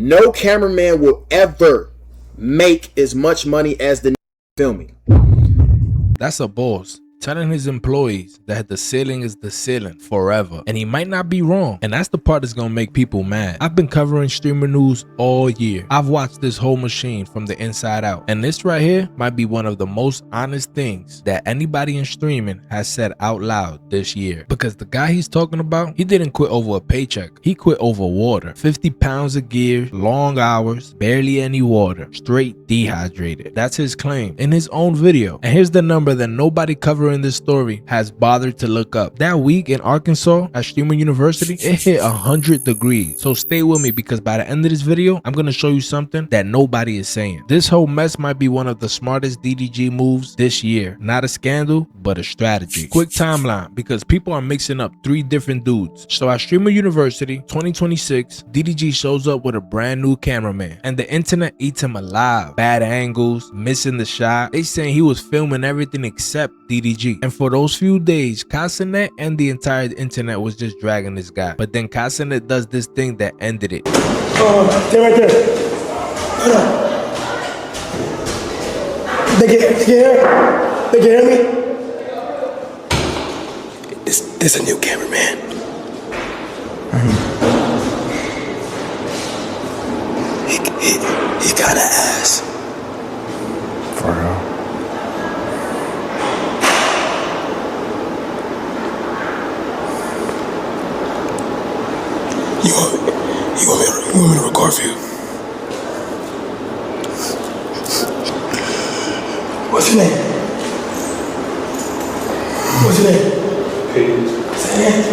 No cameraman will ever make as much money as the filming. That's a boss telling his employees that the ceiling is the ceiling forever, and he might not be wrong, and that's the part that's gonna make people mad. I've been covering streamer news all year. I've watched this whole machine from the inside out, and this right here might be one of the most honest things that anybody in streaming has said out loud this year, because the guy he's talking about, he didn't quit over a paycheck. He quit over water. 50 pounds of gear, long hours, barely any water, straight dehydrated. That's his claim in his own video. And here's the number that nobody covering this story has bothered to look up. That week in Arkansas at Streamer University, it hit 100 degrees. So stay with me, because by the end of this video, I'm gonna show you something that nobody is saying. This whole mess might be one of the smartest DDG moves this year. Not a scandal, but a strategy. Quick timeline, because people are mixing up 3 different dudes. So at Streamer University 2026, DDG shows up with a brand new cameraman, and the internet eats him alive. Bad angles, missing the shot. They saying he was filming everything except DDG. And for those few days, Cenat and the entire internet was just dragging this guy. But then Cenat does this thing that ended it. Stay right there. Hold on. They can hear me? This a new cameraman. He got an ass. For real? You want me to record for you? What's your name? Pete. Say it.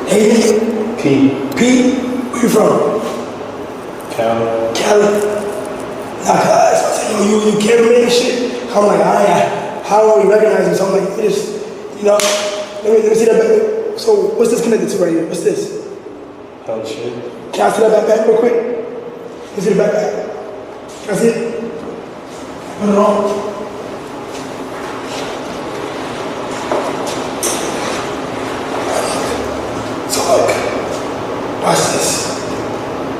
Hayden? Pete? Where you from? Cali? Nah, cause I said, yo, you cameraman and shit. I'm like, how do we recognize you? So I'm like, let me see that back. So what's this connected to right here? What's this? Hell shit. Can I see that backpack real quick? Let me see the backpack. Can I see it? Put it on. So look, watch this.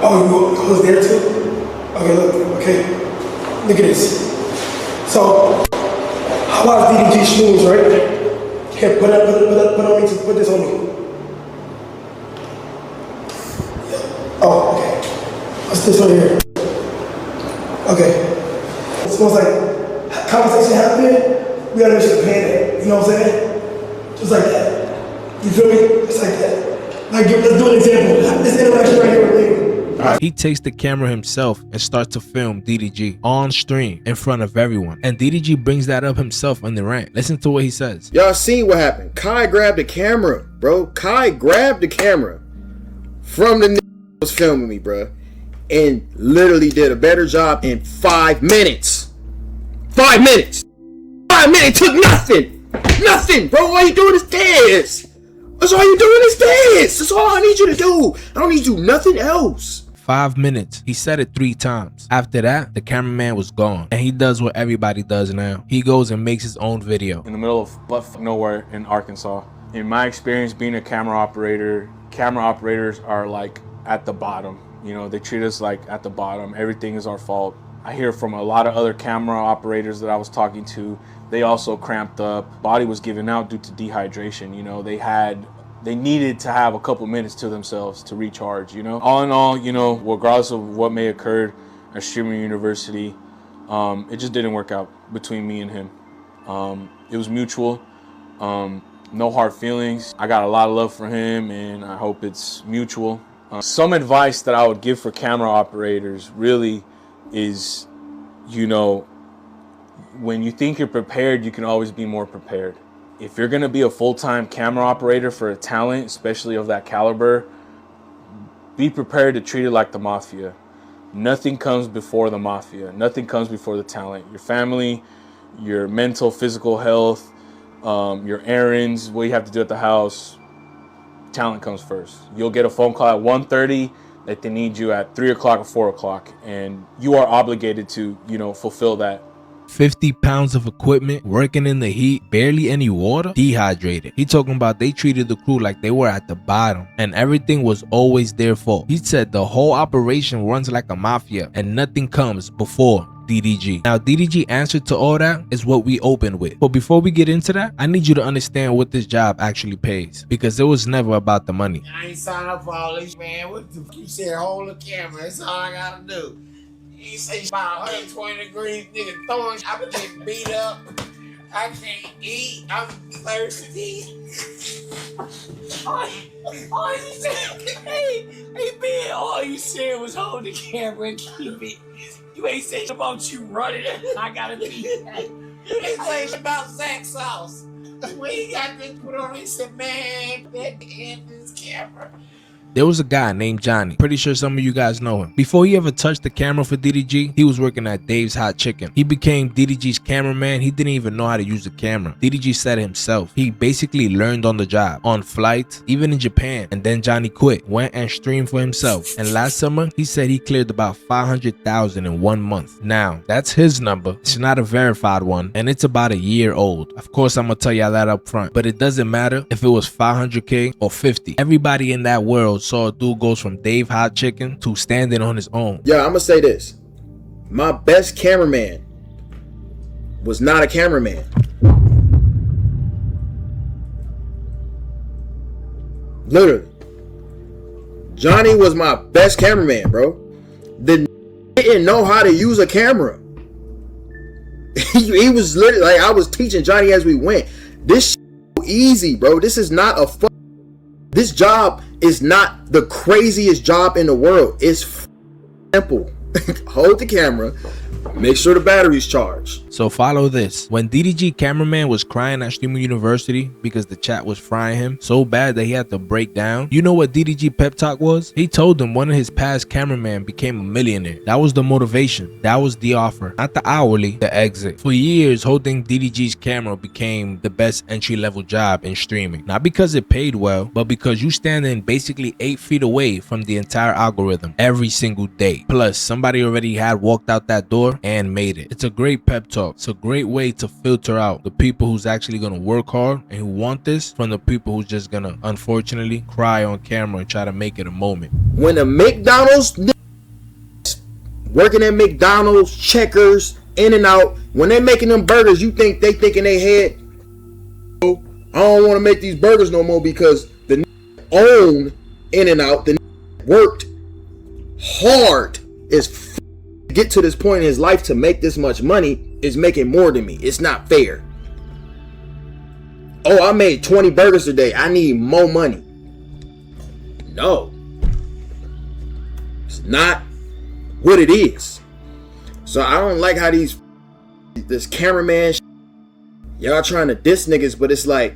Oh, you was there too? Okay, look at this. So, how about DDG shoes, right? Here, put this on me. Oh, okay. What's this right here? Okay. It's almost like conversation happening, we gotta make sure to pan it. You know what I'm saying? Just like that. You feel me? Just like that. Like, let's do an example. This interaction right here with me. He takes the camera himself and starts to film DDG on stream in front of everyone. And DDG brings that up himself on the rant. Listen to what he says. Y'all seen what happened? Kai grabbed the camera, bro. Kai grabbed the camera from the was filming me, bro, and literally did a better job in 5 minutes. 5 minutes. 5 minutes took nothing, bro. All you doing is dance. That's all you doing is dance. That's all I need you to do. I don't need you nothing else. 5 minutes. He said it 3 times. After that, the cameraman was gone, and he does what everybody does now. He goes and makes his own video in the middle of butt nowhere in Arkansas. In my experience being a camera operator, camera operators are like at the bottom. You know, they treat us like at the bottom. Everything is our fault. I hear from a lot of other camera operators that I was talking to, they also cramped up. Body was giving out due to dehydration. You know, they needed to have a couple minutes to themselves to recharge, you know. All in all, you know, regardless of what may occur at Streamer University, it just didn't work out between me and him. It was mutual. No hard feelings. I got a lot of love for him, and I hope it's mutual. Some advice that I would give for camera operators really is, you know, when you think you're prepared, you can always be more prepared. If you're gonna be a full-time camera operator for a talent, especially of that caliber, be prepared to treat it like the mafia. Nothing comes before the mafia. Nothing comes before the talent. Your family, your mental, physical health, your errands, what you have to do at the house, talent comes first. You'll get a phone call at 1:30 that they need you at 3 o'clock or 4 o'clock, and you are obligated to, you know, fulfill that 50 pounds of equipment, working in the heat, barely any water, dehydrated. He talking about they treated the crew like they were at the bottom and everything was always their fault. He said the whole operation runs like a mafia and nothing comes before DDG. Now, DDG answer to all that is what we opened with. But before we get into that, I need you to understand what this job actually pays, because it was never about the money. I ain't signed up for all this, man. What the you said, hold the camera. That's all I gotta do. You say about 120 degrees, nigga throwing. I've been getting beat up. I can't eat. I'm thirsty. All you said, hey, man, all you said was hold the camera and keep it. You ain't saying about you running. I gotta be. You ain't saying about Zach sauce. When he got this put on, he said, man, that end this camera. There was a guy named Johnny. Pretty sure some of you guys know him. Before he ever touched the camera for DDG, he was working at Dave's Hot Chicken. He became DDG's cameraman. He didn't even know how to use the camera. DDG said it himself. He basically learned on the job, on flight, even in Japan. And then Johnny quit, went and streamed for himself. And last summer, he said he cleared about 500,000 in 1 month. Now, that's his number. It's not a verified one, and it's about a year old. Of course, I'm gonna tell y'all that up front, but it doesn't matter if it was 500K or 50. Everybody in that world saw a dude goes from Dave Hot Chicken to standing on his own. Yeah, I'm gonna say this. My best cameraman was not a cameraman. Literally. Johnny was my best cameraman, bro. Didn't know how to use a camera. He was literally like, I was teaching Johnny as we went. This shit easy, bro. This is not a this job is not the craziest job in the world. It's simple. Hold the camera, make sure the battery's charged. So follow this. When DDG Cameraman was crying at Streamer University because the chat was frying him so bad that he had to break down, you know what DDG pep talk was? He told him one of his past cameramen became a millionaire. That was the motivation. That was the offer. Not the hourly, the exit. For years, holding DDG's camera became the best entry-level job in streaming. Not because it paid well, but because you standing basically 8 feet away from the entire algorithm every single day. Plus, somebody already had walked out that door and made it. It's a great pep talk. It's a great way to filter out the people who's actually gonna work hard and who want this from the people who's just gonna unfortunately cry on camera and try to make it a moment. When the McDonald's working at McDonald's, Checkers, In-N-Out, when they're making them burgers, you think they think in their head, oh, I don't want to make these burgers no more because the own In-N-Out, the worked hard as get to this point in his life to make this much money is making more than me. It's not fair. Oh, I made 20 burgers today. I need more money. No. It's not what it is. So I don't like how this cameraman y'all trying to diss niggas, but it's like,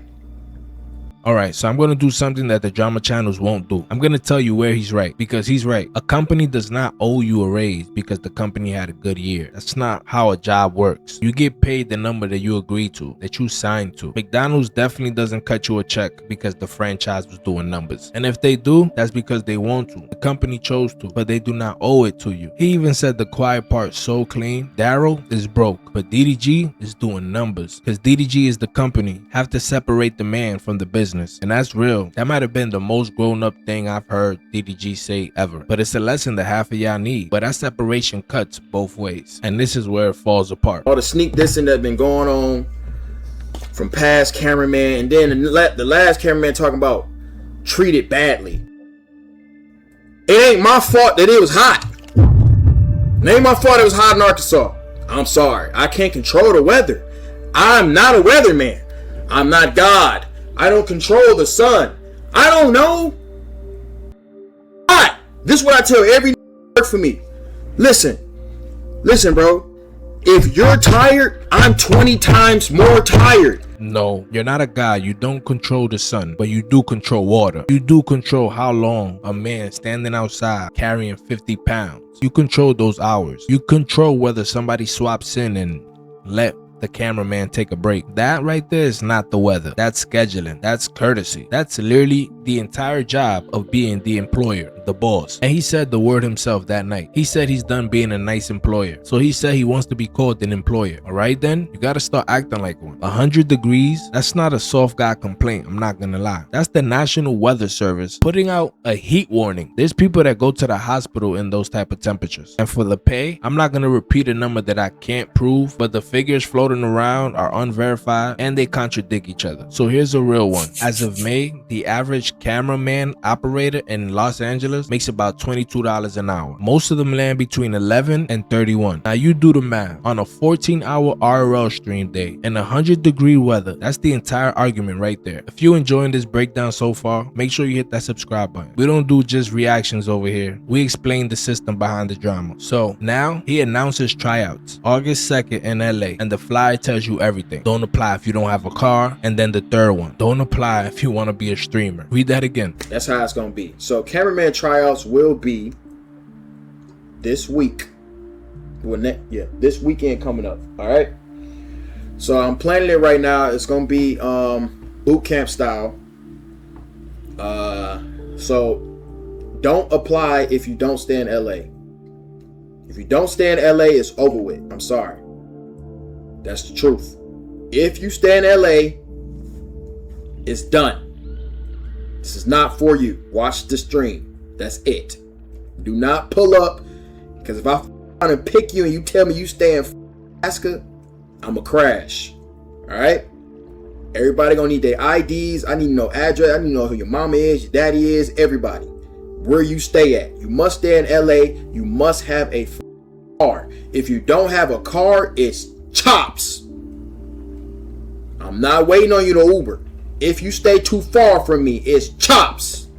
Alright, so I'm going to do something that the drama channels won't do. I'm going to tell you where he's right, because he's right. A company does not owe you a raise because the company had a good year. That's not how a job works. You get paid the number that you agree to, that you signed to. McDonald's definitely doesn't cut you a check because the franchise was doing numbers. And if they do, that's because they want to. The company chose to, but they do not owe it to you. He even said the quiet part so clean. Daryl is broke, but DDG is doing numbers because DDG is the company. Have to separate the man from the business. And that's real. That might have been the most grown-up thing I've heard DDG say ever. But it's a lesson that half of y'all need. But that separation cuts both ways. And this is where it falls apart. all the sneak dissing that's been going on from past cameraman, and then the last cameraman talking about treated badly. It ain't my fault that it was hot. It ain't my fault it was hot in Arkansas. I'm sorry. I can't control the weather. I'm not a weatherman. I'm not God. I don't control the sun. I don't know. This is what I tell every work for me. Listen, bro. If you're tired, I'm 20 times more tired. No, you're not a guy. You don't control the sun, but you do control water. You do control how long a man standing outside carrying 50 pounds. You control those hours. You control whether somebody swaps in and let the cameraman take a break. That right there is not the weather. That's scheduling. That's courtesy. That's literally the entire job of being the employer, the boss. And he said the word himself that night. He said he's done being a nice employer. So he said he wants to be called an employer. Alright then, you gotta start acting like one. 100 degrees, that's not a soft guy complaint, I'm not gonna lie. That's the National Weather Service putting out a heat warning. There's people that go to the hospital in those type of temperatures. And for the pay, I'm not gonna repeat a number that I can't prove, but the figures floating around are unverified and they contradict each other. So here's a real one. As of May, the average cameraman operator in Los Angeles makes about $22 an hour. Most of them land between 11 and 31. Now you do the math. On a 14-hour RL stream day in 100-degree weather, that's the entire argument right there. If you're enjoying this breakdown so far, make sure you hit that subscribe button. We don't do just reactions over here. We explain the system behind the drama. So now he announces tryouts August 2nd in LA, and the flyer tells you everything. Don't apply if you don't have a car, and then the third one, don't apply if you want to be a streamer. Read that again. That's how it's gonna be. So cameraman tryouts will be this week. This weekend coming up. All right. So I'm planning it right now. It's gonna be boot camp style. So don't apply if you don't stay in LA. If you don't stay in LA, it's over with. I'm sorry. That's the truth. If you stay in LA, it's done. This is not for you. Watch the stream. That's it. Do not pull up, because if I want to pick you and you tell me you stay in Alaska, I'ma crash. All right. Everybody gonna need their IDs. I need to know address. I need to know who your mama is, your daddy is, everybody. Where you stay at. You must stay in LA. You must have a car. If you don't have a car, it's chops. I'm not waiting on you to Uber. If you stay too far from me, it's chops.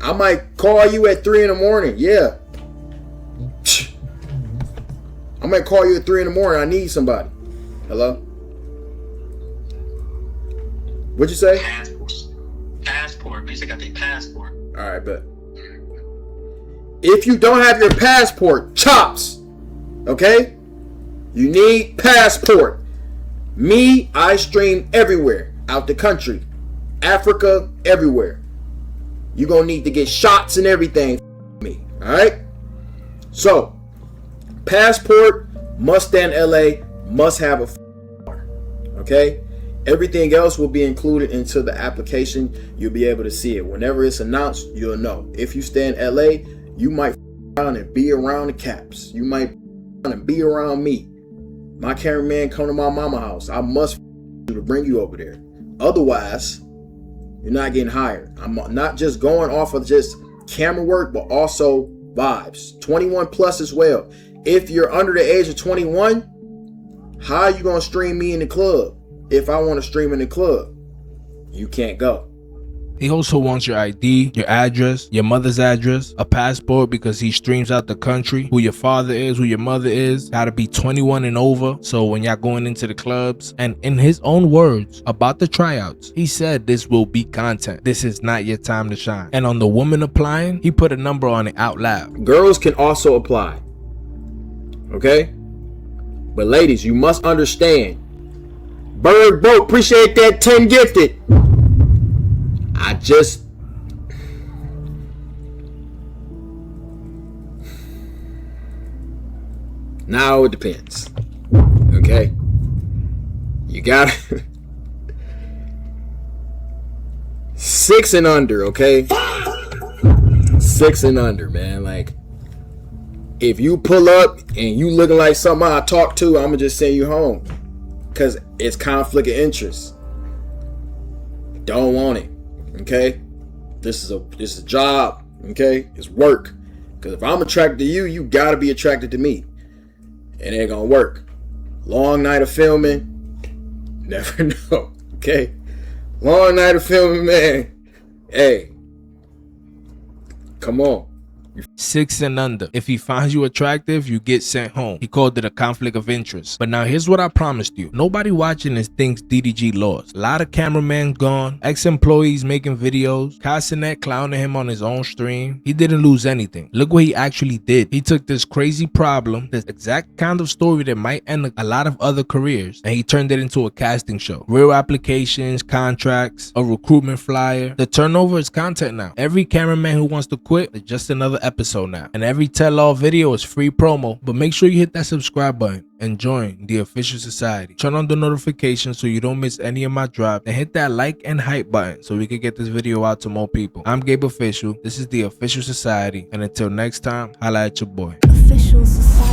I might call you at 3 in the morning. Yeah. I might call you at 3 in the morning. I need somebody. Hello? What'd you say? Passport. Means I got their passport. All right, bet. If you don't have your passport, chops. Okay? You need passport. Me, I stream everywhere. Out the country. Africa, everywhere. You're going to need to get shots and everything me. All right? So, passport, must stay in LA, must have a car. Okay? Everything else will be included into the application. You'll be able to see it. Whenever it's announced, you'll know. If you stay in LA, you might around and be around the caps. You might and be around me. My cameraman come to my mama house. I must to bring you over there. Otherwise, you're not getting hired. I'm not just going off of just camera work, but also vibes. 21 plus as well. If you're under the age of 21, how are you going to stream me in the club? If I want to stream in the club, you can't go. He also wants your ID, your address, your mother's address, a passport because he streams out the country, who your father is, who your mother is, gotta be 21 and over. So when y'all going into the clubs, and in his own words about the tryouts, he said this will be content. This is not your time to shine. And on the woman applying, he put a number on it out loud. Girls can also apply. Okay? But ladies, you must understand. Bird Boat, appreciate that 10 gifted. I just now it depends. Okay, you got 6 and under. Okay, 6 and under, man. Like, if you pull up and you looking like something I talk to, I'm gonna just send you home because it's conflict of interest. Don't want it. Okay, this is a job. Okay, it's work. Because if I'm attracted to you, you gotta be attracted to me. It ain't gonna work. Long night of filming, never know. Okay, long night of filming, man. Hey, come on. 6 and under. If he finds you attractive, you get sent home. He called it a conflict of interest. But now here's what I promised you. Nobody watching this thinks DDG lost. A lot of cameramen gone, ex-employees making videos, Cenat clowning him on his own stream. He didn't lose anything. Look what he actually did. He took this crazy problem, this exact kind of story that might end a lot of other careers, and he turned it into a casting show. Real applications, contracts, a recruitment flyer. The turnover is content now. Every cameraman who wants to quit is just another episode now. And every tell-all video is free promo. But make sure you hit that subscribe button and join the official society. Turn on the notifications so you don't miss any of my drops, and hit that like and hype button so we can get this video out to more people. I'm Gabe Official. This is the official society, and until next time, holla at your boy. Official society.